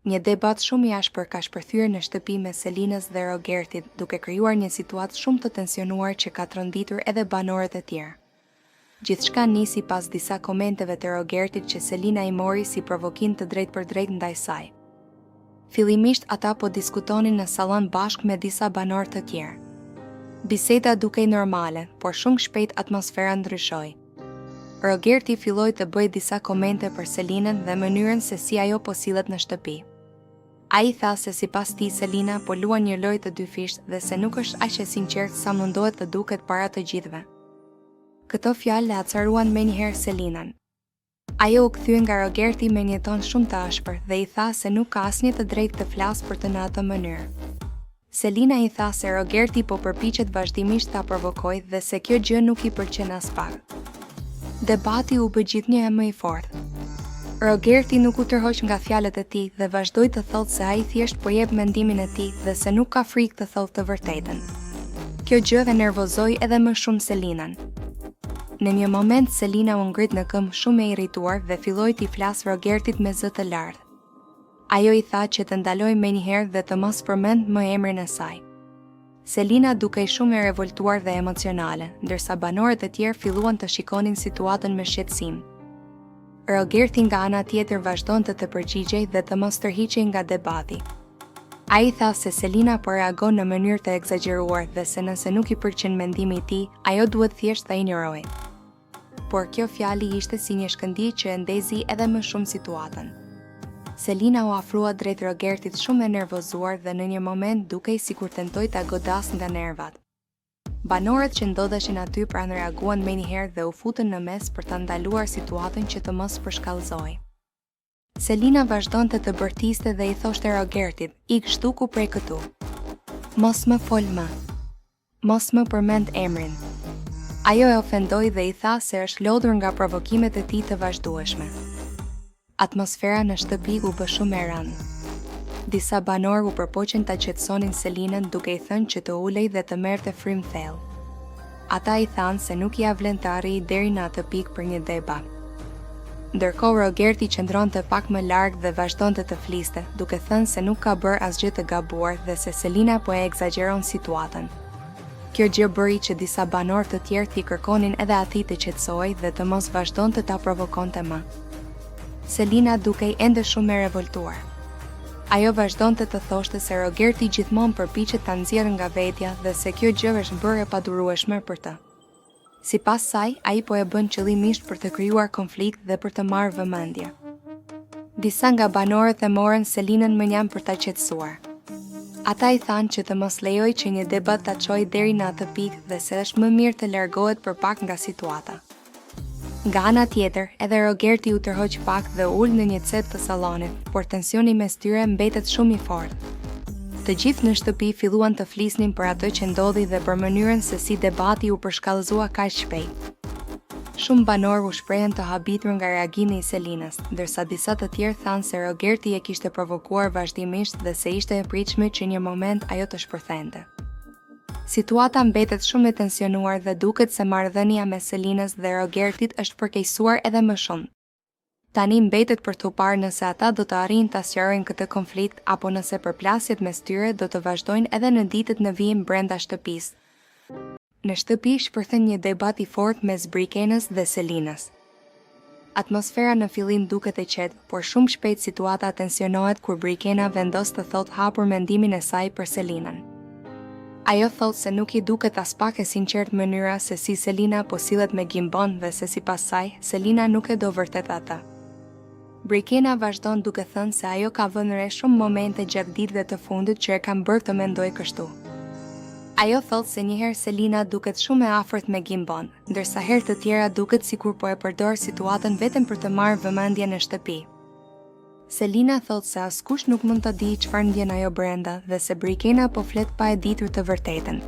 Një debat shumë i ashpër ka shpërthyer në shtëpi me Selinës dhe Rogertit, duke krijuar një situatë shumë të tensionuar që ka tronditur edhe banorët e tjerë. Gjithçka nisi pas disa komenteve të Rogertit që Selina i mori si provokim të drejtpërdrejtë ndaj saj. Fillimisht ata po diskutonin në sallon bashkë me disa banorë të tjerë. Biseda dukej normale, por shumë shpejt atmosfera ndryshoi. Rogerti filloi të bëjë disa komente për Selinën dhe mënyrën se si ajo po sillet në shtëpi. Ai tha se sipas tij Selina po luan një lojë të dyfisht dhe se nuk është aq e sinqertë sa mundohet të duket para të gjithëve. Këto fjalë e acaruan menjëherë Selinën. Ajo u kthye nga Rogerti me një ton shumë të ashpër dhe i tha se nuk ka asnjë të drejtë të flasë për të në atë mënyrë. Selina i tha se Rogerti po përpiqet vazhdimisht ta provokojë dhe se kjo gjë nuk i pëlqen as pak. Debati u bë gjithnjë më i fortë. Rogerti nuk u tërhoq nga fjalët e tij dhe vazhdoi të thotë se ai thjesht po jep mendimin e tij dhe se nuk ka frikë të thotë të vërtetën. Kjo gjë e nervozoi edhe më shumë Selinën. Në një moment Selina u ngrit në këmbë shumë e irrituar dhe filloi t'i flasë Rogertit me zë të lartë. Ajo i tha që të ndaloj menjëherë dhe të mos përmend më emrin e saj. Selina dukej shumë e revoltuar dhe emocionale, ndërsa banorët e tjerë filluan të shikonin situatën me shqetësim. Rogerti nga ana tjetër vazhdonte të përgjigjej dhe të mos tërhiqej nga debati. Ai tha se Selina po reagon në mënyrë të egzageruar dhe se nëse nuk i pëlqen mendimi i tij, ajo duhet thjesht ta injorojë. Por kjo fjali ishte si një shkëndijë që e ndezi edhe më shumë situatën. Selina u afrua drejt Rogertit shumë e nervozuar dhe në një moment dukej sikur tentoi ta godas nga nervat. Banorët që ndodheshin aty pranë reaguan menjëherë dhe u futën në mes për ta ndaluar situatën që të mos përshkallëzojë. Selina vazhdonte të bërtiste dhe i thoshte Rogertit, "Ik shtuku prej këtu. Mos më fol më. Mos më përmend emrin." Ajo e ofendoi dhe i tha se është lodhur nga provokimet e tij të vazhdueshme. Atmosfera në shtëpi u bë shumë e rëndë. Disa banorë u përpoqen ta qetësonin Selinën duke i thënë që të ulej dhe të merrte frym thellë. Ata i thanë se nuk ia vlen të arrijë deri në atë pikë për një debat. Ndërkohë Rogerti qëndronte pak më larg dhe vazhdonte të fliste, duke thënë se nuk ka bërë asgjë të gabuar dhe se Selina po e egzageron situatën. Kjo gjë bëri që disa banorë të tjerë t'i kërkonin edhe atij të qetësohej dhe të mos vazhdonte ta provokonte më. Selina dukej ende shumë e revoltuar. Ajo vazhdonte të thoshte se Rogerti gjithmonë përpiqet ta nxjerrë nga vetja dhe se kjo gjë është bërë e padurueshme për të. Sipas saj, ai po e bën qëllimisht për të krijuar konflikt dhe për të marrë vëmendje. Disa nga banorët e morën Selinën më njam për ta qetësuar. Ata i thanë që të mos lejoj që një debat ta çojë deri në atë pikë dhe se është më mirë të largohet përpak nga situata. Nga ana tjetër, edhe Rogerti u tërhoq pak dhe ul në një cep të sallonit, por tensioni mes tyre mbetet shumë i fortë. Të gjithë në shtëpi filluan të flisnin për atë që ndodhi dhe për mënyrën se si debati u përshkallëzua kaq shpejt. Shumë banorë u shprehen të habitur nga reagimi i Selinës, ndërsa disa të tjerë thanë se Rogerti e kishte provokuar vazhdimisht dhe se ishte e pritshme që një moment ajo të shpërthente. Situata mbetet shumë e tensionuar dhe duket se marrëdhënia mes Selinës dhe Rogertit është përkeqësuar edhe më shumë. Tani mbetet për t'u parë nëse ata do të arrijnë ta sqarojnë këtë konflikt apo nëse përplasjet mes tyre do të vazhdojnë edhe në ditët në vijim brenda shtëpisë. Në shtëpi shpërthen një debat i fortë mes Brikenës dhe Selinës. Atmosfera në fillim duket e qetë, por shumë shpejt situata tensionohet kur Brikena vendos të thotë hapur mendimin e saj për Selinën. Ajo thotë se nuk i duket as pak e sinqert mënyra se si Selina po sillet me Gimbon dhe se sipas saj, Selina nuk e do vërtet atë. Brikena vazhdon duke thënë se ajo ka vënë re shumë momente gjatë ditëve të fundit që e kanë bërë të mendojë kështu. Ajo thotë se njëherë Selina duket shumë e afërt me Gimbon, ndërsa herë të tjera duket sikur po e përdor situatën vetëm për të marrë vëmendje në shtëpi. Selina thotë se askush nuk mund të di çfarë ndjen ajo brenda dhe se Brikena po flet pa e ditur të vërtetën.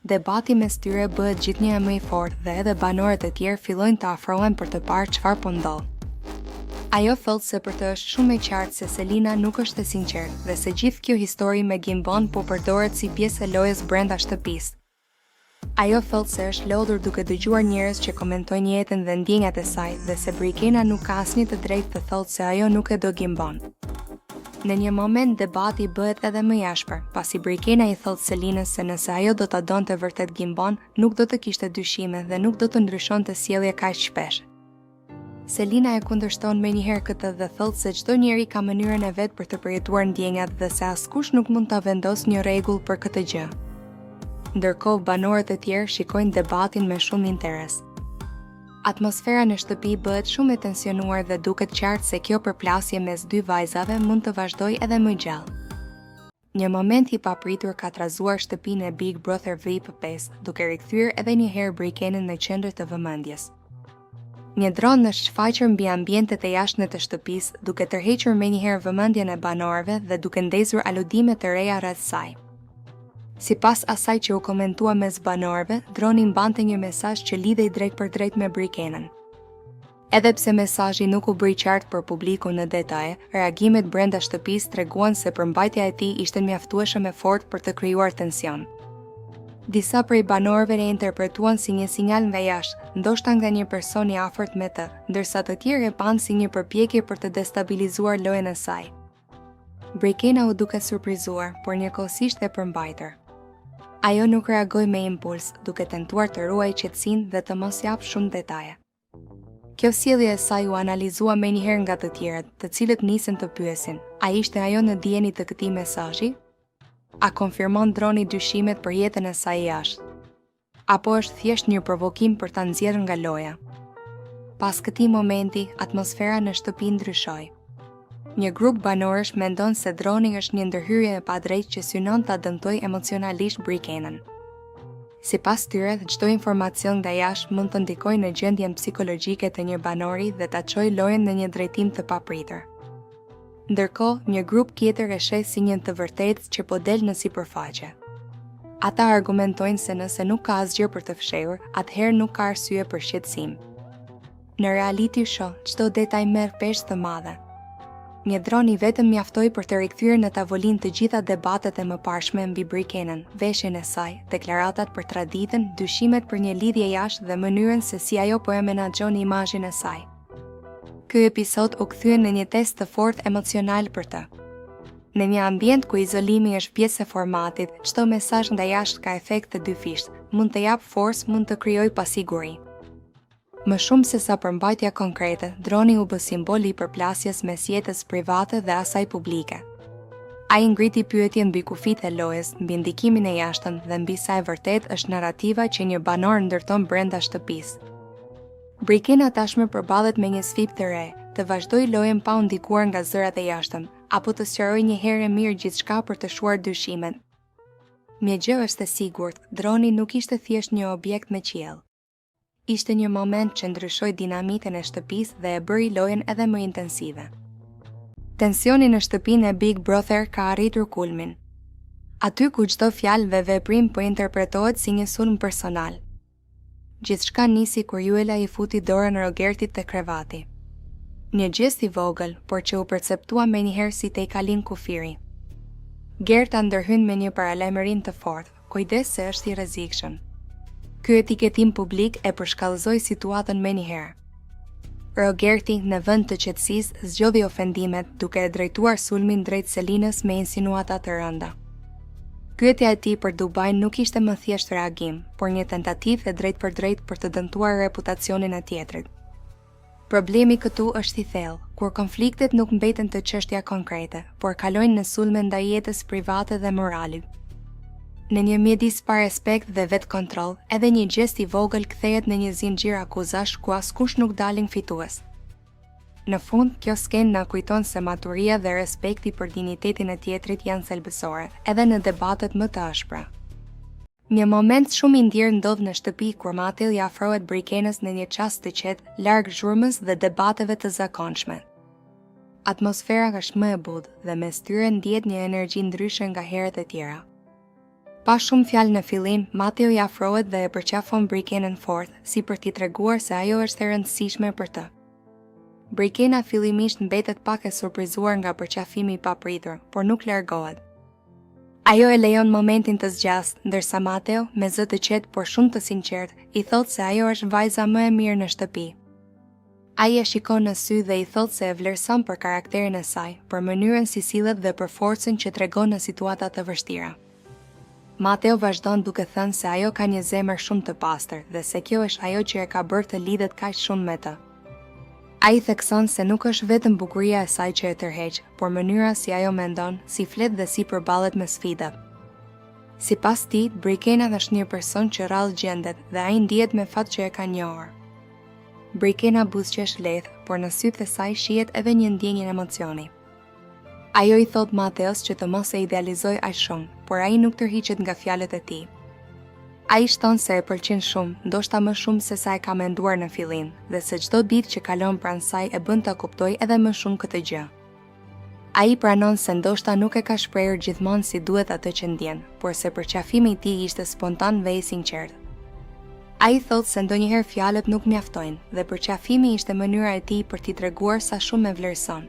Debati mes tyre bëhet gjithnjë më i fortë dhe edhe banorët e tjerë fillojnë të afrohen për të parë çfarë po ndodh. Ajo thotë se për të është shumë e qartë se Selina nuk është e sinqertë dhe se gjithë kjo histori me Gimbon po përdoret si pjesë e lojës brenda shtëpisë. Ajo thotë se është lodhur duke dëgjuar njerëz që komentojnë jetën dhe ndjenjat e saj dhe se Brikena nuk ka asnjë të drejtë të thotë se ajo nuk e do Gimbon. Në një moment debati bëhet edhe më i ashpër, pasi Brikena i thotë Selinës se nëse ajo do ta donte vërtet Gimbon, nuk do të kishte dyshime dhe nuk do të ndryshonte sjellje kaq shpesh. Selina e kundërshton menjëherë këtë dhe thotë se çdo njeri ka mënyrën e vet për të përjetuar ndjenjat dhe se askush nuk mund ta vendosë një rregull për këtë gjë. Ndërkohë banorët e tjerë shikojnë debatin me shumë interes. Atmosfera në shtëpi bëhet shumë e tensionuar dhe duket qartë se kjo përplasje mes dy vajzave mund të vazhdojë edhe më gjallë. Një moment i papritur ka trazuar shtëpinë e Big Brother VIP 5, duke rikthyer edhe një herë Brikenën në qendër të vëmendjes. Një dron është shfaqur mbi ambientet e jashtme të shtëpisë, duke tërhequr menjëherë vëmendjen e banorëve dhe duke ndezur aludime të reja rreth saj. Sipas asaj që u komentua mes banorëve, droni mbante një mesazh që lidhej drejt për drejt me Brikenën. Edhe pse mesazhi nuk u bëri qartë për publikun në detaje, reagimet brenda shtëpisë treguan se përmbajtja e tij ishte mjaftueshëm e fortë për të krijuar tension. Disa prej banorëve e interpretuan si një sinjal nga jashtë, ndoshta nga një person i afërt me të, ndërsa të tjerë e panë si një përpjekje për të destabilizuar lojën e saj. Brikena u duke surprizuar, por njëkohësisht e përmbajtur. Ajo nuk reagoi me impuls, duke tentuar të ruajë qetësinë dhe të mos japë shumë detaje. Kjo sjellje e saj u analizua menjëherë nga të tjerët, të cilët nisën të pyesin: a ishte ajo në dieni të këtij mesazhi? A konfirmon droni dyshimet për jetën e saj jashtë? Apo është thjesht një provokim për ta nxjerrë nga loja? Pas këtij momenti, atmosfera në shtëpi ndryshoi. Një grup banorësh mendon se droni është një ndërhyrje e padrejtë që synon ta dëmtojë emocionalisht Brikenën. Sipas tyre, çdo informacion nga jashtë mund të ndikojë në gjendjen psikologjike të një banori dhe ta çojë lojën në një drejtim të papritur. Ndërkohë, një grup tjetër e sheh si një të vërtetë që po del në sipërfaqe. Ata argumentojnë se nëse nuk ka asgjë për të fshehur, atëherë nuk ka arsye për shqetësim. Në reality show, çdo detaj merr peshë të madhe. Një dron i vetëm mjaftoi për të rikthyer në tavolinë të gjitha debatet e mëparshme mbi Brikenën, veshjen e saj, deklaratat për traditën, dyshimet për një lidhje jashtë dhe mënyrën se si ajo po e menaxhon imazhin e saj. Ky episod u kthye në një test të fortë emocional për të. Në një ambient ku izolimi është pjesë e formatit, çdo mesazh nga jashtë ka efekt të dyfisht, mund të jap forcë, mund të krijojë pasiguri. Më shumë se sa përmbajtja konkrete, droni u bë simbol i përplasjes mes jetës private dhe asaj publike. Ai ngriti pyetje mbi kufijtë e lojës, mbi ndikimin e jashtëm dhe mbi sa e vërtet është narrativa që një banor ndërton brenda shtëpisë. Brikena tashmë përballet me një sfidë të re, të vazhdojë lojën pa u ndikuar nga zërat e jashtëm, apo të sqarojë një herë mirë gjithçka për të shuar dyshimet. Një gjë është e sigurt, droni nuk ishte thjesht një objekt me qiell. Ishte një moment që ndryshoi dinamikën e shtëpisë dhe e bëri lojën edhe më intensive. Tensioni në shtëpinë e Big Brother ka arritur kulmin. Aty ku çdo fjalë dhe veprim po interpretohet si një sulm personal. Gjithçka nisi kur Juela i futi dorën Rogertit te krevati. Një gjest i vogël, por që u perceptua menjëherë si tejkalin kufiri. Gerta ndërhyn me një paralajmërim të fortë, kujdes se është i rrezikshëm. Ky etiketim publik e përshkallëzoi situatën menjëherë. Rogerti, në vend të qetësisë, zgjodhi ofendimet, duke e drejtuar sulmin drejt Selinës me insinuata të rënda. Pyetja e tij për Dubai nuk ishte më thjesht reagim, por një tentativë e drejt për drejt për të dëmtuar reputacionin e tjetrit. Problemi këtu është i thellë, kur konfliktet nuk mbeten të çështja konkrete, por kalojnë në sulme ndaj jetës private dhe moralit. Në një mjedis pa respekt dhe vetë kontroll, edhe një gjest i vogël kthehet në një zinxhir akuzash ku askush nuk dalin fitues. Në fund, kjo skenë na kujton se maturia dhe respekti për dinjitetin e tjetrit janë thelbësore, edhe në debatet më të ashpra. Një moment shumë i ndjerë ndodh në shtëpi kur Matilda i afrohet Brikenës në një çast të qetë, larg zhurmës dhe debateve të zakonshme. Atmosfera është më e butë dhe mes tyre ndihet një energji ndryshe nga herët e tjera. Pa shumë fjalë në fillim, Matilda i afrohet dhe e përqafon Brikenën fort, si për t'i treguar se ajo është e rëndësishme për të. Brikena fillimisht mbetet pak e surprizuar nga përqafimi i papritur, por nuk largohet. Ajo e lejon momentin të zgjasë, ndërsa Mateo, me zë të qetë por shumë të sinqert, i thotë se ajo është vajza më e mirë në shtëpi. Ai e shikon në sy dhe i thot se e vlerëson për karakterin e saj, për mënyrën si sillet dhe për forcën që tregon në situata të vështira. Mateo vazhdon duke thënë se ajo ka një zemër shumë të pastër dhe se kjo është ajo që e ka bërë të lidhet kaq shumë me të. Ai thekson se nuk është vetëm bukuria e saj që e tërheq, por mënyra si ajo mendon, si flet dhe si përballet me sfidat. Sipas tij, Brikena është një person që rrallë gjendet dhe ai ndihet me fat që e ka njohur. Brikena buzëqesh lehtë, por në sytë e saj shihet edhe një ndjenjë emocioni. Ajo i thot Mateos që të mos e idealizoj aq shumë, por ai nuk tërhiqet nga fjalët e tij. Ai shton se e pëlqen shumë, ndoshta më shumë se sa e ka menduar në fillim, dhe se çdo ditë që kalon pranë saj e bën ta kuptojë edhe më shumë këtë gjë. Ai pranon se ndoshta nuk e ka shprehur gjithmonë si duhet atë që ndjen, por se përqafimi i tij ishte spontan dhe i sinqert. Ai thot se ndonjëherë fjalët nuk mjaftojnë dhe përqafimi ishte mënyra e tij për t'i treguar sa shumë e vlerëson.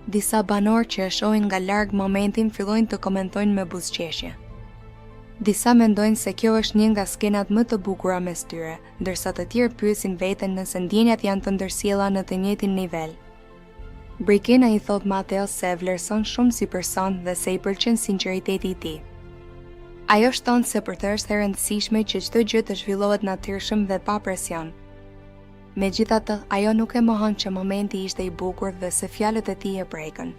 Disa banor që e shohin nga larg momentin fillojnë të komentojnë me buzëqeshje. Disa mendojnë se kjo është një nga skenat më të bukura mes tyre, ndërsa të tjerë pyesin veten nëse ndjenjat janë të ndërsjella në të njëjtin nivel. Brikena i thot Mateos se e vlerëson shumë si person dhe se i pëlqen sinqeriteti i tij. Ajo shton se për të është e rëndësishme që çdo gjë të zhvillohet natyrshëm dhe pa presion. Megjithatë, ajo nuk e mohon që momenti ishte i bukur dhe se fjalët e tij e prekën.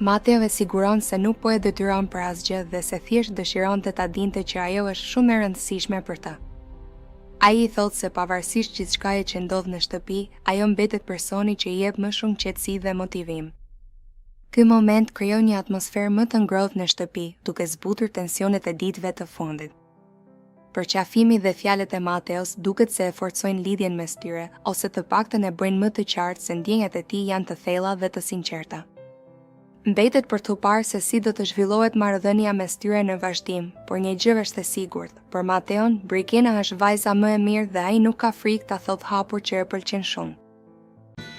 Mateo e siguron se nuk po e detyron për asgjë dhe se thjesht dëshironte ta dinte që ajo është shumë e rëndësishme për të. Ai i thot se pavarësisht gjithçkaje që ndodh në shtëpi, ajo mbetet personi që i jep më shumë qetësi dhe motivim. Ky moment krijon një atmosferë më të ngrohtë në shtëpi, duke zbutur tensionet e ditëve të fundit. Përqafimi dhe fjalët e Mateos duket se e forcojnë lidhjen mes tyre, ose të paktën e bëjnë më të qartë se ndjenjat e tij janë të thella dhe të sinqerta. Mbetet për t'u parë se si do të zhvillohet marrëdhënia mes tyre në vazhdim, por një gjë është e sigurt, për Mateon, Brikena është vajza më e mirë dhe ai nuk ka frikë ta thotë hapur që e pëlqen shumë.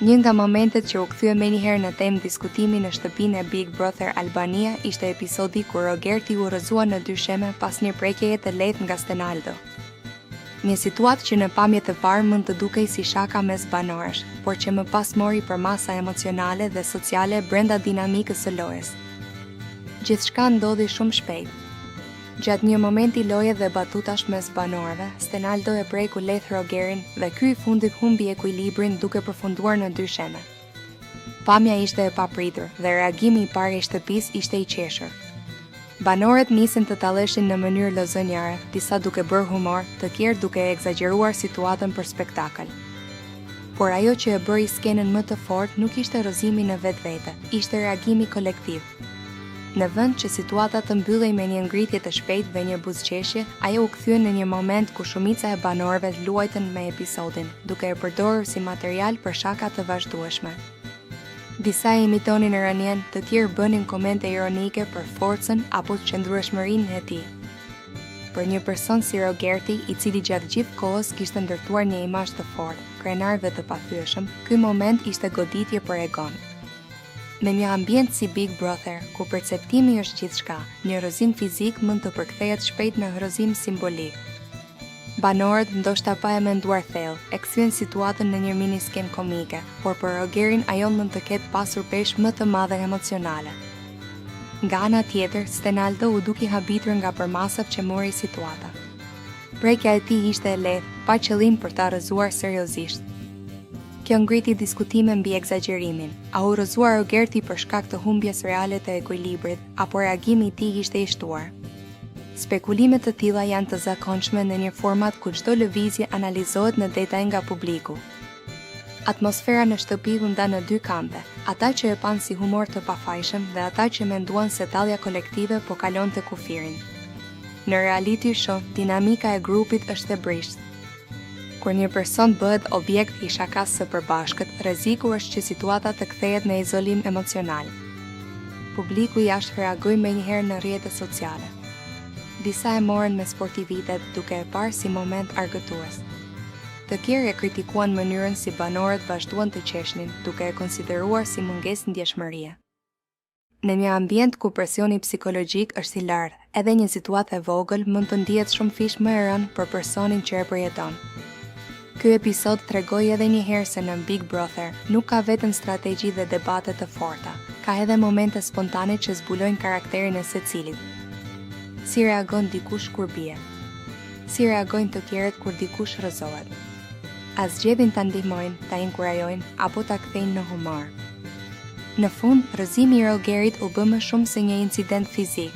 Një nga momentet që u kthye menjëherë në temë diskutimi në shtëpinë e Big Brother Albania ishte episodi kur Rogerti u rrëzua në dysheme pas një prekjeje të lehtë nga Stenaldo. Një situatë që në pamje të parë mund të dukej si shaka mes banorësh, por që më pas mori për masa emocionale dhe sociale brenda dinamikës së lojës. Gjithçka ndodhi shumë shpejt. Gjatë një momenti loje dhe batutash mes banorëve, Stenaldo e preku lehtë Rogerin dhe ky i fundit humbi ekuilibrin duke përfunduar në dysheme. Pamja ishte e papritur dhe reagimi i parë i shtëpisë ishte i qeshur. Banorët nisin të talleshin në mënyrë lozonjare, disa duke bërë humor, të tjerë duke egzageruar situatën për spektakël. Por ajo që e bëri skenën më të fortë nuk ishte rozimi në vetvete, ishte reagimi kolektiv. Në vend që situata të mbyllej me një ngritje të shpejtë dhe një buzëqeshje, ajo u kthye në një moment ku shumica e banorëve luajtën me episodin, duke e përdorur si material për shaka të vazhdueshme. Disa e imitonin rënien, të tjerë bënin komente ironike për forcën apo qëndrueshmërinë e tij. Për një person si Rogerti, i cili gjatë gjithë kohës kishte ndërtuar një imazh të fortë, krenarve të pathyeshëm, ky moment ishte goditje për egon. Në një ambient si Big Brother, ku perceptimi është gjithçka, një rrëzim fizik mund të përkthehet shpejt në rrëzim simbolik. Banorët ndoshta pa e menduar thellë, e kthyen situatën në një mini sken komike, por për Rogerin ajo mund të ketë pasur peshë më të madhe emocionale. Nga ana tjetër, Stenaldo u duki habitur nga përmasat që mori situata. Prekja e tij ishte e lehtë, pa qëllim për ta rrëzuar seriozisht. Kjo ngriti diskutime mbi egzagerimin. A u rrëzua Rogerti për shkak të humbjes reale të ekuilibrit, apo reagimi i tij ishte i shtuar? Spekulime të tilla janë të zakonshme në një format ku çdo lëvizje analizohet në detaj nga publiku. Atmosfera në shtëpi u nda në dy kampe, ata që e panë si humor të pafajshëm dhe ata që menduan se tallja kolektive po kalonte kufirin. Në reality show, dinamika e grupit është e brisht. Kur një person bëhet objekt i shakas së përbashkët, rreziku është që situata të kthehet në izolim emocional. Publiku jashtë reagoi menjëherë në rrjetet sociale. Disa e morën me sportivitet duke e parë si moment argëtues. Të tjerë e kritikuan mënyrën si banorët vazhduan të qeshnin, duke e konsideruar si mungesë ndjeshmërie. Në një ambient ku presioni psikologjik është i lartë, edhe një situatë e vogël mund të ndihet shumë fish më e rënë për personin që e përjeton. Ky episod tregoi edhe një herë se në Big Brother nuk ka vetëm strategji dhe debate të forta, ka edhe momente spontane që zbulojnë karakterin e secilit. Si reagon dikush kur bie? Si reagojnë të tjerët kur dikush rrëzohet? A zgjedhin ta ndihmojnë, ta inkurajojnë apo ta kthejnë në humor? Në fund, rrëzimi i Rogerit u bë më shumë se një incident fizik.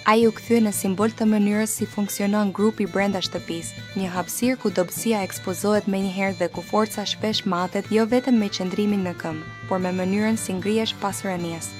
Ai u kthye në simbol të mënyrës si funksionon grupi brenda shtëpisë, një hapësirë ku dobësia ekspozohet menjëherë dhe ku forca shpesh matet jo vetëm me qëndrimin në këmbë, por me mënyrën si ngrihesh pas rënies.